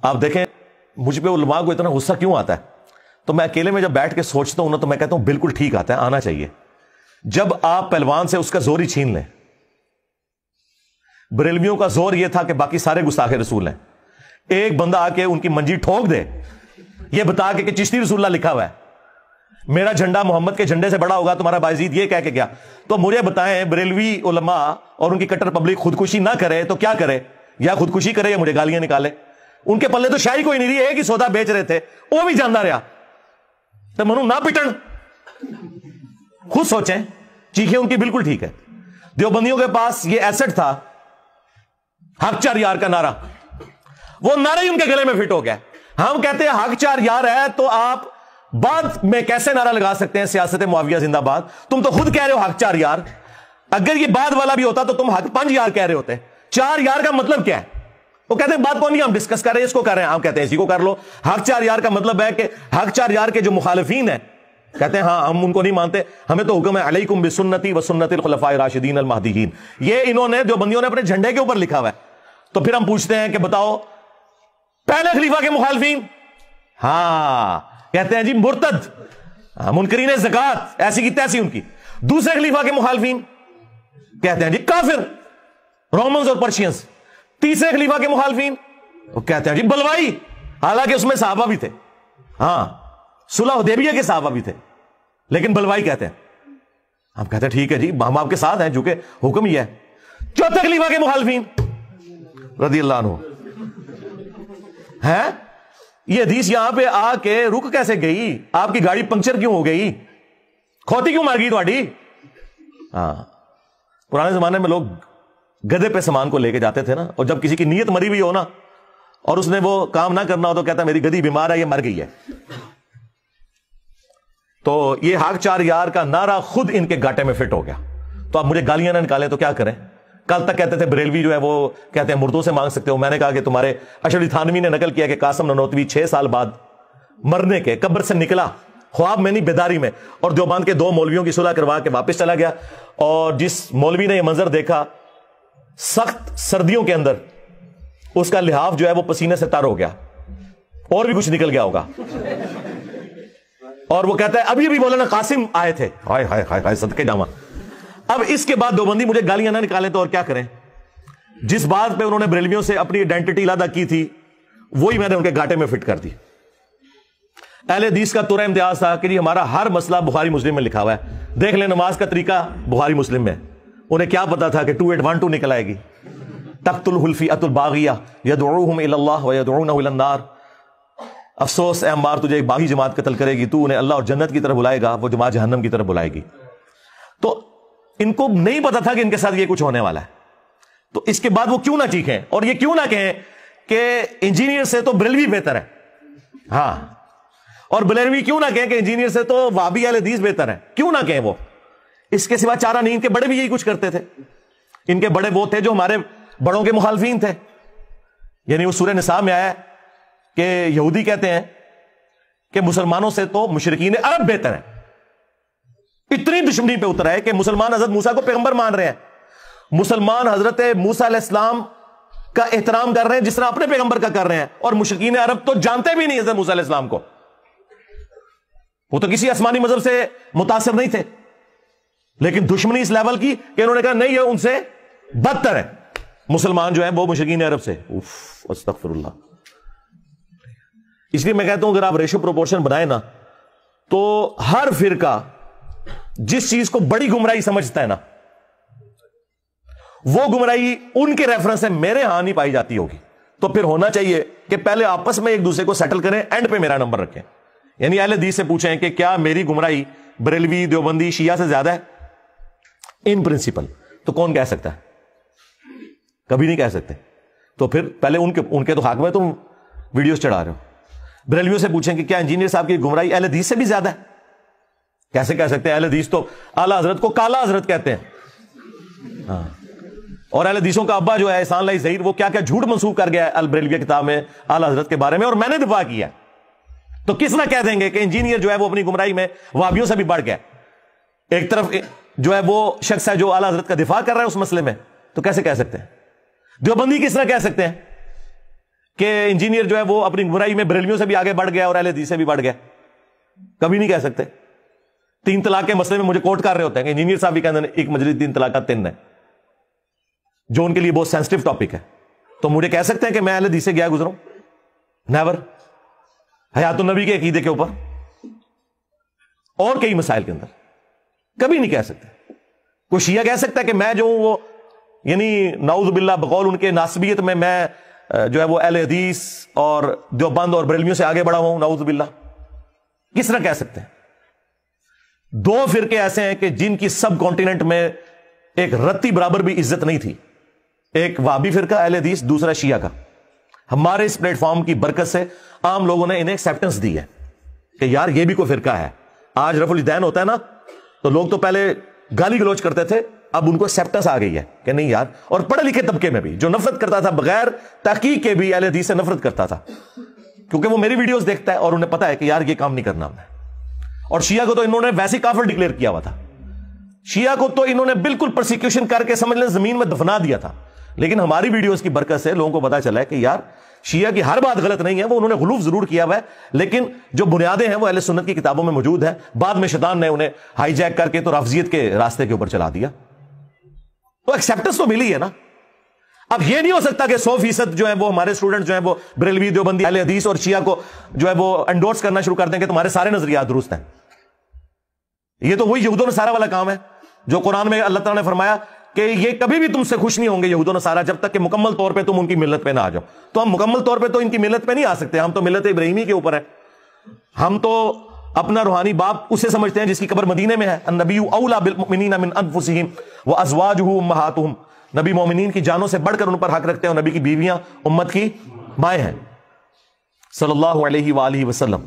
آپ دیکھیں مجھ پہ علماء کو اتنا غصہ کیوں آتا ہے، تو میں اکیلے میں جب بیٹھ کے سوچتا ہوں نا تو میں کہتا ہوں بالکل ٹھیک آتا ہے، آنا چاہیے. جب آپ پہلوان سے اس کا زور ہی چھین لیں. بریلویوں کا زور یہ تھا کہ باقی سارے گستاخ رسول ہیں، ایک بندہ آ کے ان کی منجی ٹھوک دے یہ بتا کے کہ چشتی رسول اللہ لکھا ہوا ہے، میرا جھنڈا محمد کے جھنڈے سے بڑا ہوگا، تمہارا بایزید یہ کہہ کے گیا. تو مجھے بتائیں بریلوی علماء اور ان کی کٹر پبلک خودکشی نہ کرے تو کیا کرے؟ یا خودکشی کرے یا مجھے گالیاں نکالے. ان کے پلے تو شاہی کوئی نہیں رہی، ایک ہی سودا بیچ رہے تھے، وہ بھی جانتا رہا. تو منو نہ پٹن، خود سوچیں. چیخیں ان کی بالکل ٹھیک ہے. دیوبندیوں کے پاس یہ ایسٹ تھا حق چار یار کا نعرہ، وہ نعرہ ہی ان کے گلے میں فٹ ہو گیا. ہم کہتے ہیں حق چار یار ہے تو آپ بعد میں کیسے نعرہ لگا سکتے ہیں سیاست معاویہ زندہ باد؟ تم تو خود کہہ رہے ہو حق چار یار. اگر یہ بعد والا بھی ہوتا تو تم حق پنج یار کہہ رہے ہوتے. چار یار کا مطلب کیا ہے؟ وہ کہتے ہیں بات کو نہیں ہم ڈسکس کر رہے ہیں، اس کو کر رہے ہیں. ہم کہتے ہیں اسی کو کر لو. حق چار یار کا مطلب ہے کہ حق چار یار کے جو مخالفین ہیں کہتے ہیں ہاں ہم ان کو نہیں مانتے، ہمیں تو حکم ہے علیکم بسنتی و سنت الخلفاء الراشدین المہدیین. یہ انہوں نے جو بندیوں نے اپنے جھنڈے کے اوپر لکھا ہوا ہے. تو پھر ہم پوچھتے ہیں کہ بتاؤ پہلے خلیفہ کے مخالفین، ہاں کہتے ہیں جی مرتد، منکرین زکات ایسی کی تیسی ان کی. دوسرے خلیفہ کے مخالفین کہتے ہیں جی کافر، رومنز اور پرشینز. تیسرے خلیفہ کے مخالفین وہ کہتے ہیں جی بلوائی، حالانکہ اس میں صحابہ بھی تھے، ہاں صلح حدیبیہ کے صحابہ بھی تھے، لیکن بلوائی کہتے ہیں. ہم کہتے ہیں ٹھیک ہے جی ہم آپ کے ساتھ ہیں، جو کہ حکم ہی ہے. چوتھے خلیفہ کے مخالفین رضی اللہ عنہ ہیں. یہ حدیث یہاں پہ آ کے رک کیسے گئی؟ آپ کی گاڑی پنکچر کیوں ہو گئی؟ کھوتی کیوں مار گئی تھوڑی؟ ہاں پرانے زمانے میں لوگ گدے پہ سامان کو لے کے جاتے تھے نا، اور جب کسی کی نیت مری ہوئی ہو نا اور اس نے وہ کام نہ کرنا ہو تو کہتا ہے میری گدی بیمار ہے، یہ مر گئی ہے. تو یہ حق چار یار کا نعرہ خود ان کے گاٹے میں فٹ ہو گیا. تو آپ مجھے گالیاں نہ نکالیں تو کیا کریں؟ کل تک کہتے تھے بریلوی جو ہے وہ کہتے ہیں مردوں سے مانگ سکتے ہو. میں نے کہا کہ تمہارے اشرف تھانوی نے نقل کیا کہ قاسم ننوتوی 6 سال بعد مرنے کے قبر سے نکلا، خواب میں نہیں بیداری میں، اور دیوبند کے 2 مولویوں کی صلح کروا کے واپس چلا گیا. اور جس مولوی نے یہ منظر دیکھا سخت سردیوں کے اندر اس کا لحاف جو ہے وہ پسینے سے تر ہو گیا، اور بھی کچھ نکل گیا ہوگا. اور وہ کہتا ہے ابھی ابھی مولانا قاسم آئے تھے، ہائے ہائے ہائے ہائے صدقے جاواں. اب اس کے بعد دیوبندی مجھے گالیاں نہ نکالیں تو اور کیا کریں؟ جس بات پہ انہوں نے بریلویوں سے اپنی آئیڈینٹی علیحدہ کی تھی وہی میں نے ان کے گاٹے میں فٹ کر دی. اہل حدیث کا تورا امتیاز تھا کہ جی ہمارا ہر مسئلہ بخاری مسلم میں لکھا ہوا ہے. دیکھ لیں نماز کا طریقہ بخاری مسلم میں. انہیں کیا پتا تھا کہ 2812 نکل آئے گی. تقتلہ الفئۃ الباغیہ یدعوہم الی اللہ ویدعونہ الی النار. افسوس اے عمار تجھے ایک باغی جماعت قتل کرے گی، تو انہیں اللہ اور جنت کی طرف بلائے گا، وہ جماعت جہنم کی طرف بلائے گی. تو ان کو نہیں پتا تھا کہ ان کے ساتھ یہ کچھ ہونے والا ہے. تو اس کے بعد وہ کیوں نہ چیخیں اور یہ کیوں نہ کہیں کہ انجینئر سے تو بریلوی بہتر ہے، ہاں، اور بریلوی کیوں نہ کہیں کہ انجینئر سے تو وہابی اہل حدیث بہتر ہے، کیوں نہ کہیں وہ؟ اس کے سوا چارہ نہیں. ان کے بڑے بھی یہی کچھ کرتے تھے. ان کے بڑے وہ تھے جو ہمارے بڑوں کے مخالفین تھے. یعنی وہ سورہ نساء میں آیا کہ یہودی کہتے ہیں کہ مسلمانوں سے تو مشرکین عرب بہتر ہیں. اتنی دشمنی پہ اترا ہے کہ مسلمان حضرت موسیٰ کو پیغمبر مان رہے ہیں، مسلمان حضرت موسیٰ علیہ السلام کا احترام کر رہے ہیں جس طرح اپنے پیغمبر کا کر رہے ہیں، اور مشرکین عرب تو جانتے بھی نہیں حضرت موسیٰ علیہ السلام کو. وہ تو کسی آسمانی مذہب سے متاثر نہیں تھے، لیکن دشمنی اس لیول کی کہ انہوں نے کہا نہیں یہ ان سے بدتر ہے مسلمان جو ہے وہ مشرکین عرب سے. استغفر اللہ. اس لیے میں کہتا ہوں اگر آپ ریشو پروپورشن بنائیں نا تو ہر فرقہ جس چیز کو بڑی گمراہی سمجھتا ہے نا وہ گمراہی ان کے ریفرنس سے میرے ہاں نہیں پائی جاتی ہوگی. تو پھر ہونا چاہیے کہ پہلے آپس میں ایک دوسرے کو سیٹل کریں، اینڈ پہ میرا نمبر رکھیں. یعنی اہل حدیث سے پوچھیں کہ کیا میری گمراہی بریلوی دیوبندی شیعہ سے زیادہ ہے ان پرنسپل؟ تو کون کہہ سکتا ہے؟ کبھی نہیں کہہ سکتے. تو پھر پہلے ان کے تو حق میں تم ویڈیوز چڑھا رہے ہو. بریلویوں سے پوچھیں کہ کیا انجینئر صاحب کی گمراہی اہل حدیث سے بھی زیادہ ہے؟ کیسے کہہ سکتے ہیں؟ اہل حدیث تو اعلیٰ حضرت کو کالا حضرت کہتے ہیں، ہاں. اور اہل حدیثوں کا ابا جو ہے احسان اللہ ظہیر وہ کیا کیا جھوٹ منسوخ کر گیا ہے البریلویہ کتاب میں اعلیٰ حضرت کے بارے میں، اور میں نے دفاع کیا. تو کس نہ کہہ دیں گے کہ انجینئر جو ہے وہ اپنی گمراہی میں وہابیوں سے بھی بڑھ گیا. ایک طرف جو ہے وہ شخص ہے جو اعلیٰ حضرت کا دفاع کر رہا ہے اس مسئلے میں، تو کیسے کہہ سکتے ہیں؟ دیوبندی کس طرح کہہ سکتے ہیں کہ انجینئر جو ہے وہ اپنی گمراہی میں بریلویوں سے بھی آگے بڑھ گیا اور اہل حدیث سے بھی بڑھ گیا؟ کبھی نہیں کہہ سکتے. 3 طلاق کے مسئلے میں مجھے کوٹ کر رہے ہوتے ہیں کہ انجینئر صاحب بھی کہتے ہیں ایک مجلس 3 طلاق 3 ہے، جو ان کے لیے بہت سینسٹیو ٹاپک ہے. تو مجھے کہہ سکتے ہیں کہ میں اہل حدیث سے گیا گزروں؟ نیور. حیات النبی کے عقیدے کے اوپر اور کئی مسائل کے اندر کبھی نہیں کہہ سکتے. کوئی شیعہ کہہ سکتا ہے کہ میں جو ہوں وہ یعنی نعوذ باللہ بقول ان کے ناسبیت میں جو ہے وہ اہل حدیث اور دیوبند اور بریلویوں سے آگے بڑھا ہوں؟ نعوذ باللہ. کس طرح کہہ سکتے ہیں؟ 2 فرقے ایسے ہیں کہ جن کی سب کانٹیننٹ میں ایک رتی برابر بھی عزت نہیں تھی. ایک وہابی فرقہ اہل حدیث، دوسرا شیعہ کا. ہمارے اس پلیٹ فارم کی برکت سے عام لوگوں نے انہیں ایکسیپٹنس دی ہے کہ یار یہ بھی کوئی فرقہ ہے. آج رفع الیدین ہوتا ہے نا تو لوگ تو پہلے گالی گلوچ کرتے تھے، اب ان کو ایکسیپٹنس آ گئی ہے کہ نہیں یار. اور پڑھے لکھے طبقے میں بھی جو نفرت کرتا تھا بغیر تحقیق کے بھی اہل حدیث سے نفرت کرتا تھا، کیونکہ وہ میری ویڈیوز دیکھتا ہے اور انہیں پتا ہے کہ یار یہ کام نہیں کرنا ہم نے. اور شیعہ کو تو انہوں نے ویسے کافر ڈکلیئر کیا ہوا تھا. شیعہ کو تو انہوں نے بالکل پرسیکیوشن کر کے سمجھ لیں زمین میں دفنا دیا تھا. لیکن ہماری ویڈیوز کی برکت سے لوگوں کو پتا چلا ہے کہ یار شیعہ کی ہر بات غلط نہیں ہے. وہ انہوں نے غلوف ضرور کیا ہوا ہے لیکن جو بنیادیں ہیں وہ اہل سنت کی کتابوں میں موجود ہیں. بعد میں شیطان نے انہیں ہائی جیک کر کے تو رافضیت کے راستے کے اوپر چلا دیا. تو ایکسیپٹنس تو ملی ہے نا. اب یہ نہیں ہو سکتا کہ 100% جو ہے وہ ہمارے اسٹوڈنٹ جو ہیں وہ بریلوی دیوبندی اہل حدیث اور شیعہ کو جو ہے وہ انڈورس کرنا شروع کر دیں کہ تمہارے سارے نظریات درست ہیں. یہ تو وہی یہود و نصارہ والا کام ہے جو قرآن میں اللہ تعالیٰ نے فرمایا کہ یہ کبھی بھی تم سے خوش نہیں ہوں گے یہود و نصارہ جب تک کہ مکمل طور پہ تم ان کی ملت پہ نہ آ جاؤ. تو ہم مکمل طور پہ تو ان کی ملت پہ نہیں آ سکتے. ہم تو ملت ابراہیمی کے اوپر ہیں. ہم تو اپنا روحانی باپ اسے سمجھتے ہیں جس کی قبر مدینے میں ہے. النبی اولی بالمؤمنین من انفسہم وازواجہ امہاتہم. نبی مومنین کی جانوں سے بڑھ کر ان پر حق رکھتے ہیں اور نبی کی بیویاں امت کی مائیں ہیں صلی اللہ علیہ وآلہ وسلم.